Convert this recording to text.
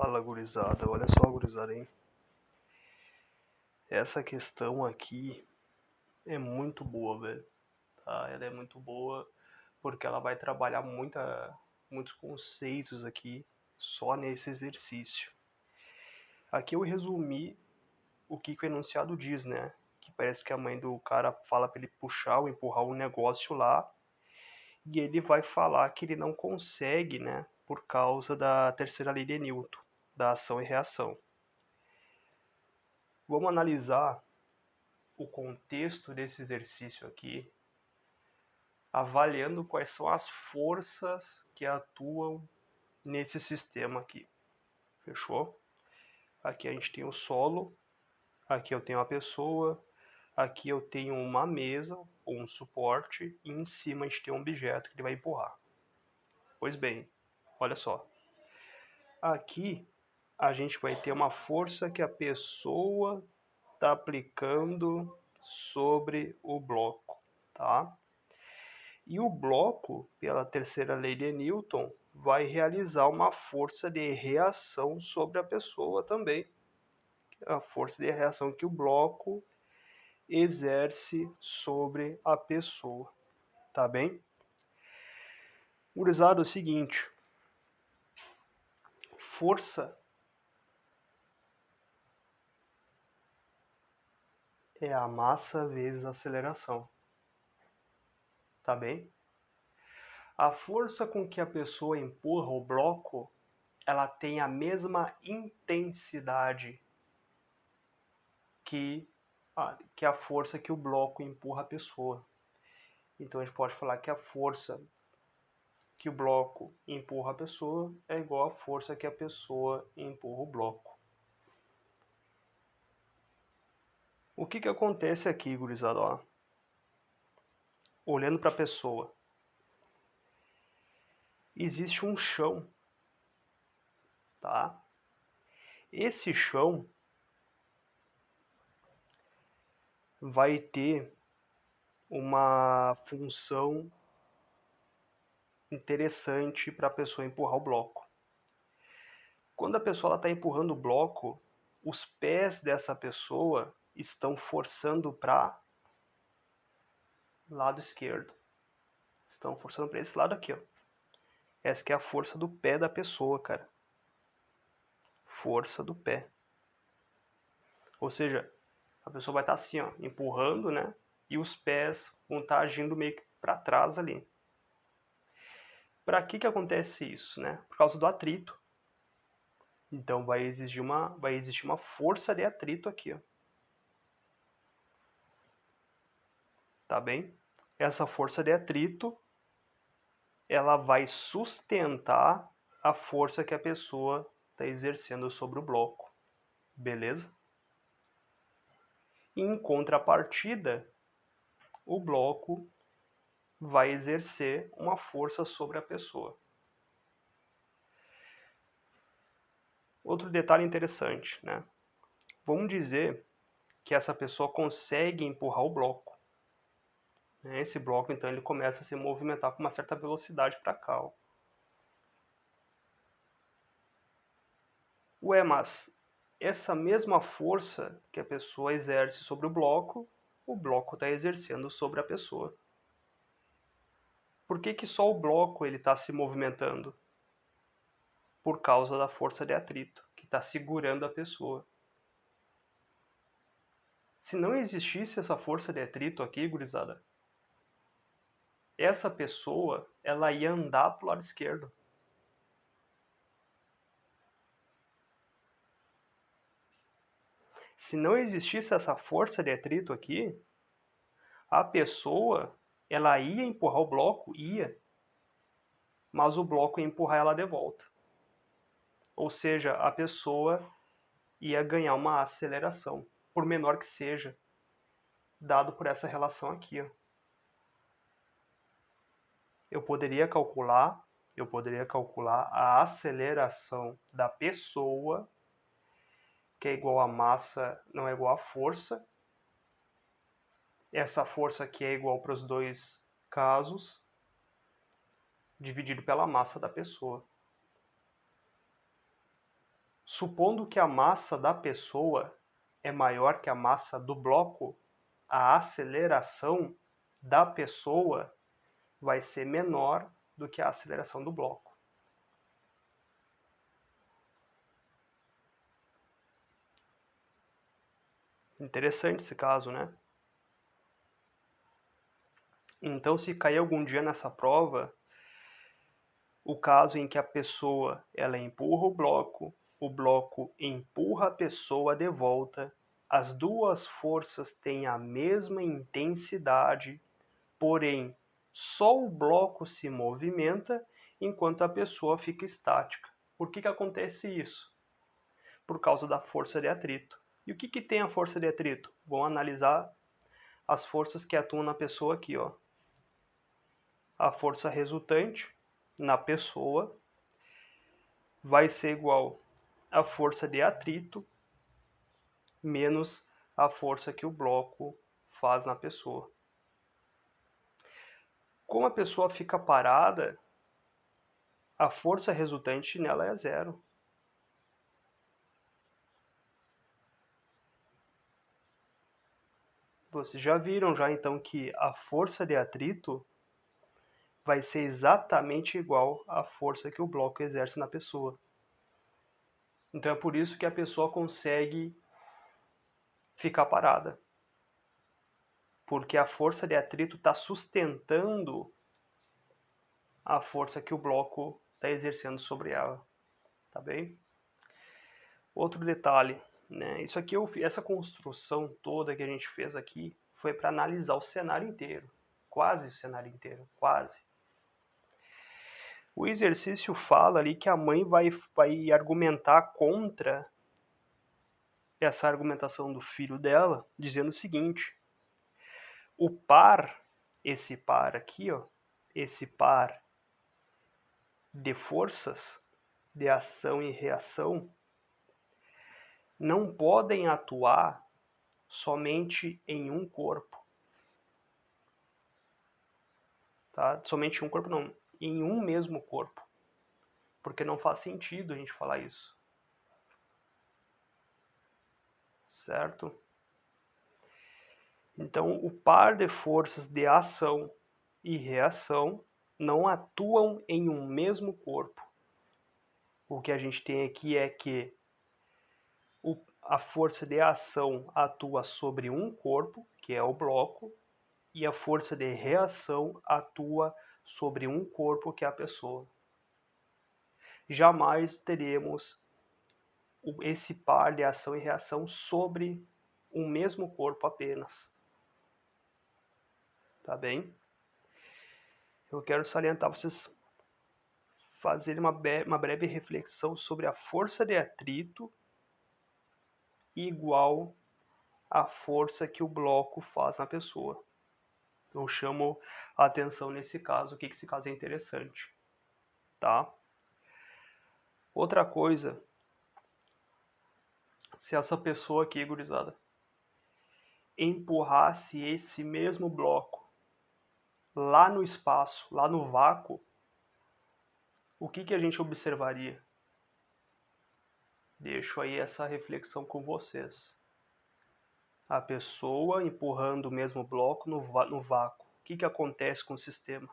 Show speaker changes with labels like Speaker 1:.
Speaker 1: Fala, gurizada. Olha só, gurizada, hein? Essa questão aqui é muito boa, velho. Tá? Ela é muito boa porque ela vai trabalhar muitos conceitos aqui só nesse exercício. Aqui eu resumi o que o enunciado diz, né? Que parece que a mãe do cara fala pra ele puxar ou empurrar um negócio lá e ele vai falar que ele não consegue, né? Por causa da terceira lei de Newton, da ação e reação. Vamos analisar o contexto desse exercício aqui, avaliando quais são as forças que atuam nesse sistema aqui. Fechou? Aqui a gente tem o solo, aqui eu tenho a pessoa, aqui eu tenho uma mesa ou um suporte e em cima a gente tem um objeto que ele vai empurrar. Pois bem, olha só. Aqui a gente vai ter uma força que a pessoa está aplicando sobre o bloco, tá? E o bloco, pela terceira lei de Newton, vai realizar uma força de reação sobre a pessoa também. A força de reação que o bloco exerce sobre a pessoa. Tá bem? Gurizada, é o seguinte. Força é a massa vezes a aceleração. Tá bem? A força com que a pessoa empurra o bloco, ela tem a mesma intensidade que a força que o bloco empurra a pessoa. Então a gente pode falar que a força que o bloco empurra a pessoa é igual à força que a pessoa empurra o bloco. O que acontece aqui, gurizada? Ó, olhando para a pessoa, existe um chão, tá? Esse chão vai ter uma função interessante para a pessoa empurrar o bloco. Quando a pessoa está empurrando o bloco, os pés dessa pessoa estão forçando para lado esquerdo. Estão forçando para esse lado aqui, ó. Essa que é a força do pé da pessoa, cara. Força do pé. Ou seja, a pessoa vai estar assim, ó, empurrando, né? E os pés vão estar agindo meio que para trás ali. Para que acontece isso, né? Por causa do atrito. Então vai existir uma força de atrito aqui, ó. Tá bem? Essa força de atrito, ela vai sustentar a força que a pessoa está exercendo sobre o bloco. Beleza? Em contrapartida, o bloco vai exercer uma força sobre a pessoa. Outro detalhe interessante, né? Vamos dizer que essa pessoa consegue empurrar o bloco. Esse bloco, então, ele começa a se movimentar com uma certa velocidade para cá. Ó. Ué, mas essa mesma força que a pessoa exerce sobre o bloco está exercendo sobre a pessoa. Por que só o bloco está se movimentando? Por causa da força de atrito, que está segurando a pessoa. Se não existisse essa força de atrito aqui, gurizada, essa pessoa ela ia andar para o lado esquerdo. Se não existisse essa força de atrito aqui, a pessoa ela ia empurrar o bloco, mas o bloco ia empurrar ela de volta. Ou seja, a pessoa ia ganhar uma aceleração, por menor que seja, dado por essa relação aqui. Ó. Eu poderia calcular a aceleração da pessoa, que é igual a massa, não é igual a força. Essa força aqui é igual para os dois casos, dividido pela massa da pessoa. Supondo que a massa da pessoa é maior que a massa do bloco, a aceleração da pessoa vai ser menor do que a aceleração do bloco. Interessante esse caso, né? Então, se cair algum dia nessa prova, o caso em que a pessoa ela empurra o bloco empurra a pessoa de volta, as duas forças têm a mesma intensidade, porém só o bloco se movimenta enquanto a pessoa fica estática. Por que acontece isso? Por causa da força de atrito. E o que tem a força de atrito? Vamos analisar as forças que atuam na pessoa aqui, ó. A força resultante na pessoa vai ser igual à força de atrito menos a força que o bloco faz na pessoa. Como a pessoa fica parada, a força resultante nela é zero. Vocês já viram já então que a força de atrito vai ser exatamente igual à força que o bloco exerce na pessoa. Então é por isso que a pessoa consegue ficar parada. Porque a força de atrito está sustentando a força que o bloco está exercendo sobre ela. Tá bem? Outro detalhe, né? Isso aqui, essa construção toda que a gente fez aqui foi para analisar o cenário inteiro. Quase o cenário inteiro, quase. O exercício fala ali que a mãe vai argumentar contra essa argumentação do filho dela, dizendo o seguinte: o par, esse par aqui, ó, esse par de forças, de ação e reação, não podem atuar somente em um corpo. Tá? Somente em um corpo não, em um mesmo corpo. Porque não faz sentido a gente falar isso. Certo? Então, o par de forças de ação e reação não atuam em um mesmo corpo. O que a gente tem aqui é que a força de ação atua sobre um corpo, que é o bloco, e a força de reação atua sobre um corpo, que é a pessoa. Jamais teremos esse par de ação e reação sobre um mesmo corpo apenas. Tá bem? Eu quero salientar vocês fazerem uma breve reflexão sobre a força de atrito igual à força que o bloco faz na pessoa. Eu chamo a atenção nesse caso, que esse caso é interessante. Tá? Outra coisa, se essa pessoa aqui, gurizada, empurrasse esse mesmo bloco lá no espaço, lá no vácuo, o que a gente observaria? Deixo aí essa reflexão com vocês. A pessoa empurrando o mesmo bloco no vácuo. O que acontece com o sistema?